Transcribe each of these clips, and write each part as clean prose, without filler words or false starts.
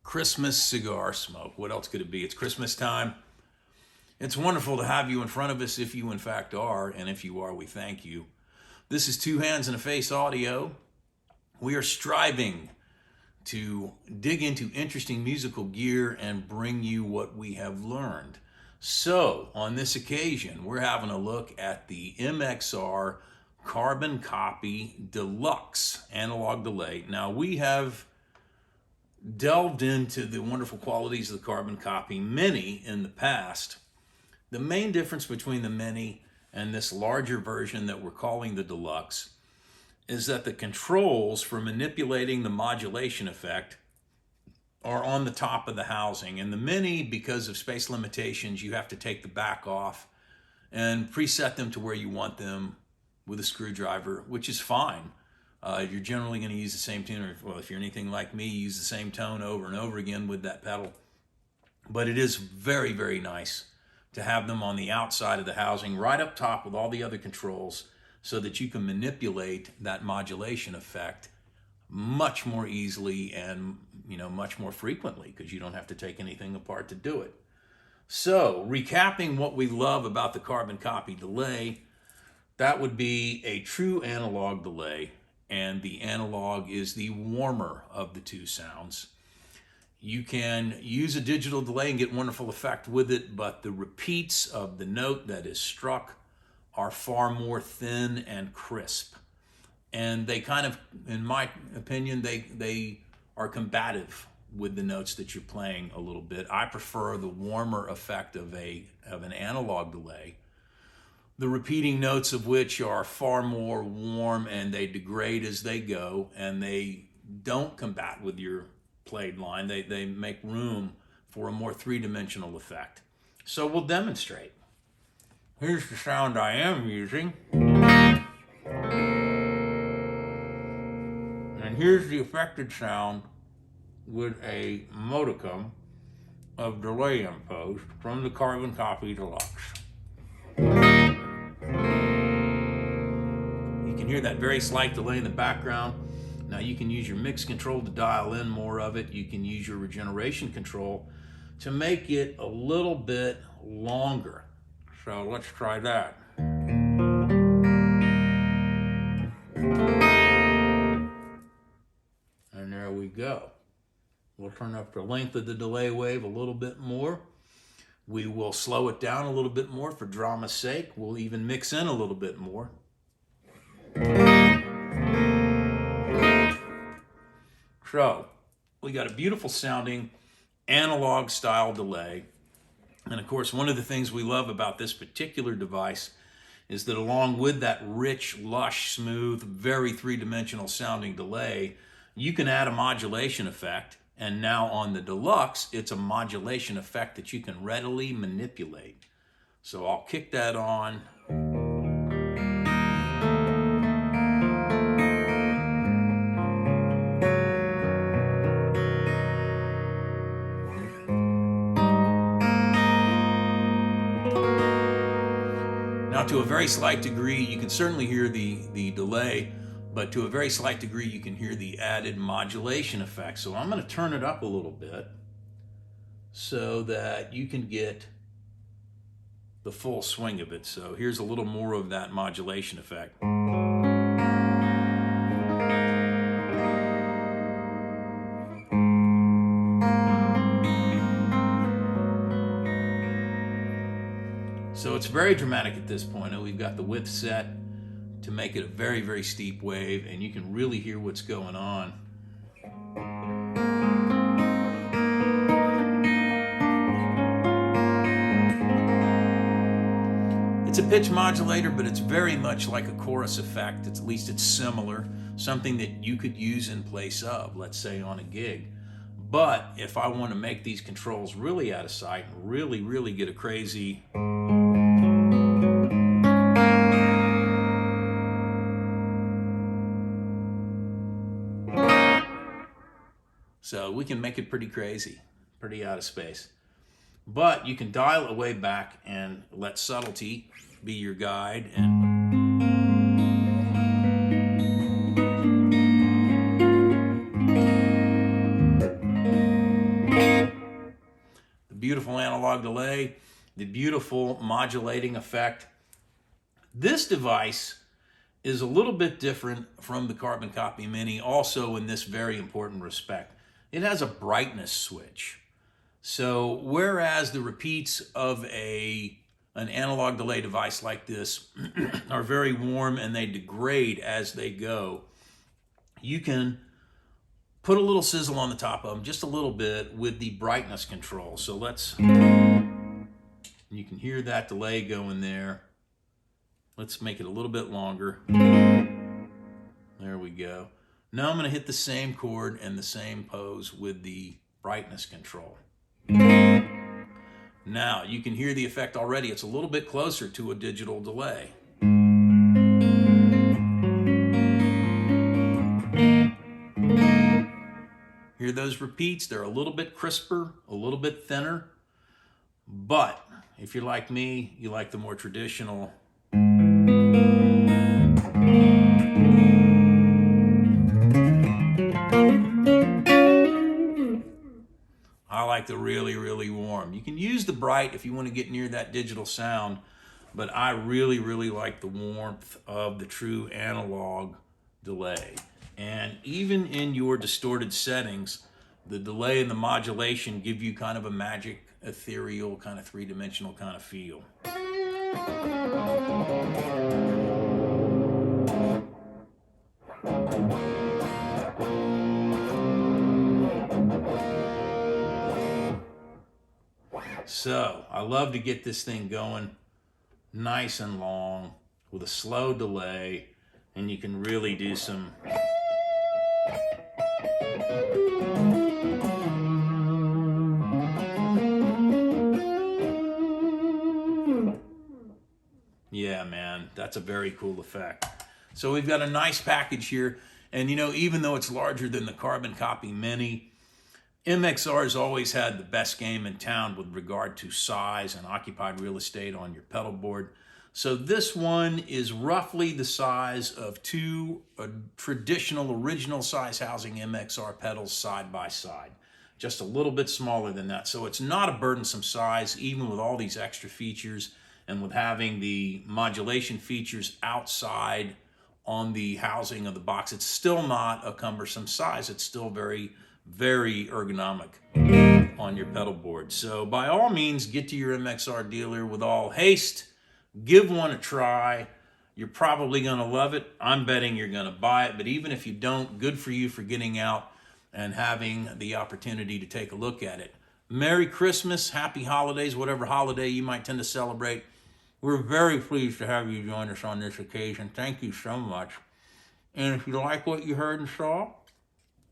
Christmas cigar smoke. What else could it be? It's Christmas time. It's wonderful to have you in front of us if you in fact are, and if you are, we thank you. This is Two Hands and a Face Audio. We are striving to dig into interesting musical gear and bring you what we have learned. So, on this occasion, we're having a look at the MXR Carbon Copy Deluxe analog delay. Now, we have delved into the wonderful qualities of the Carbon Copy Mini in the past. The main difference between the Mini and this larger version that we're calling the Deluxe is that the controls for manipulating the modulation effect are on the top of the housing. And the Mini, because of space limitations, you have to take the back off and preset them to where you want them with a screwdriver, which is fine. You're generally going to use the same tune, or well, if you're anything like me, use the same tone over and over again with that pedal. But it is very, very nice to have them on the outside of the housing, right up top with all the other controls, so that you can manipulate that modulation effect much more easily and much more frequently, because you don't have to take anything apart to do it. So, recapping what we love about the Carbon Copy delay, that would be a true analog delay, and the analog is the warmer of the two sounds. You can use a digital delay and get wonderful effect with it, but the repeats of the note that is struck are far more thin and crisp. And they kind of, in my opinion, they are combative with the notes that you're playing a little bit. I prefer the warmer effect of an analog delay, the repeating notes of which are far more warm and they degrade as they go, and they don't combat with your played line. They make room for a more three-dimensional effect. So we'll demonstrate. Here's the sound I am using. And here's the affected sound with a modicum of delay imposed from the Carbon Copy Deluxe. You can hear that very slight delay in the background. Now you can use your mix control to dial in more of it. You can use your regeneration control to make it a little bit longer. So let's try that. And there we go. We'll turn up the length of the delay wave a little bit more. We will slow it down a little bit more for drama's sake. We'll even mix in a little bit more. So, we got a beautiful sounding analog style delay. And of course, one of the things we love about this particular device is that along with that rich, lush, smooth, very three-dimensional sounding delay, you can add a modulation effect. And now on the Deluxe, it's a modulation effect that you can readily manipulate. So I'll kick that on. Now, to a very slight degree, you can certainly hear the delay, but to a very slight degree, you can hear the added modulation effect. So I'm going to turn it up a little bit so that you can get the full swing of it. So here's a little more of that modulation effect. So it's very dramatic at this point, and we've got the width set to make it a very, very steep wave, and you can really hear what's going on. It's a pitch modulator, but it's very much like a chorus effect. At least it's similar, something that you could use in place of, let's say on a gig. But if I want to make these controls really out of sight and really, really get a crazy so we can make it pretty crazy, pretty out of space. But you can dial it way back and let subtlety be your guide. And beautiful analog delay, the beautiful modulating effect. This device is a little bit different from the Carbon Copy Mini also in this very important respect. It has a brightness switch. So whereas the repeats of an analog delay device like this are very warm and they degrade as they go, you can put a little sizzle on the top of them, just a little bit, with the brightness control. So you can hear that delay going there. Let's make it a little bit longer. There we go. Now I'm going to hit the same chord and the same pose with the brightness control. Now you can hear the effect already. It's a little bit closer to a digital delay. Hear those repeats? They're a little bit crisper, a little bit thinner. But if you're like me, you like the more traditional. I like the really, really warm. You can use the bright if you want to get near that digital sound, but I really, really like the warmth of the true analog delay. And even in your distorted settings, the delay and the modulation give you kind of a magic, ethereal, kind of three-dimensional kind of feel. So I love to get this thing going nice and long with a slow delay, and you can really do some yeah, man, that's a very cool effect. So we've got a nice package here, and you know, even though it's larger than the Carbon Copy Mini, MXR has always had the best game in town with regard to size and occupied real estate on your pedal board. So this one is roughly the size of two traditional original size housing MXR pedals side by side, just a little bit smaller than that. So it's not a burdensome size, even with all these extra features and with having the modulation features outside on the housing of the box. It's still not a cumbersome size. It's still very, very ergonomic on your pedal board. So by all means, get to your MXR dealer with all haste. Give one a try. You're probably going to love it. I'm betting you're going to buy it. But even if you don't, good for you for getting out and having the opportunity to take a look at it. Merry Christmas, happy holidays, whatever holiday you might tend to celebrate. We're very pleased to have you join us on this occasion. Thank you so much. And if you like what you heard and saw,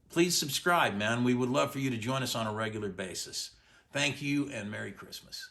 please subscribe, man. We would love for you to join us on a regular basis. Thank you and Merry Christmas.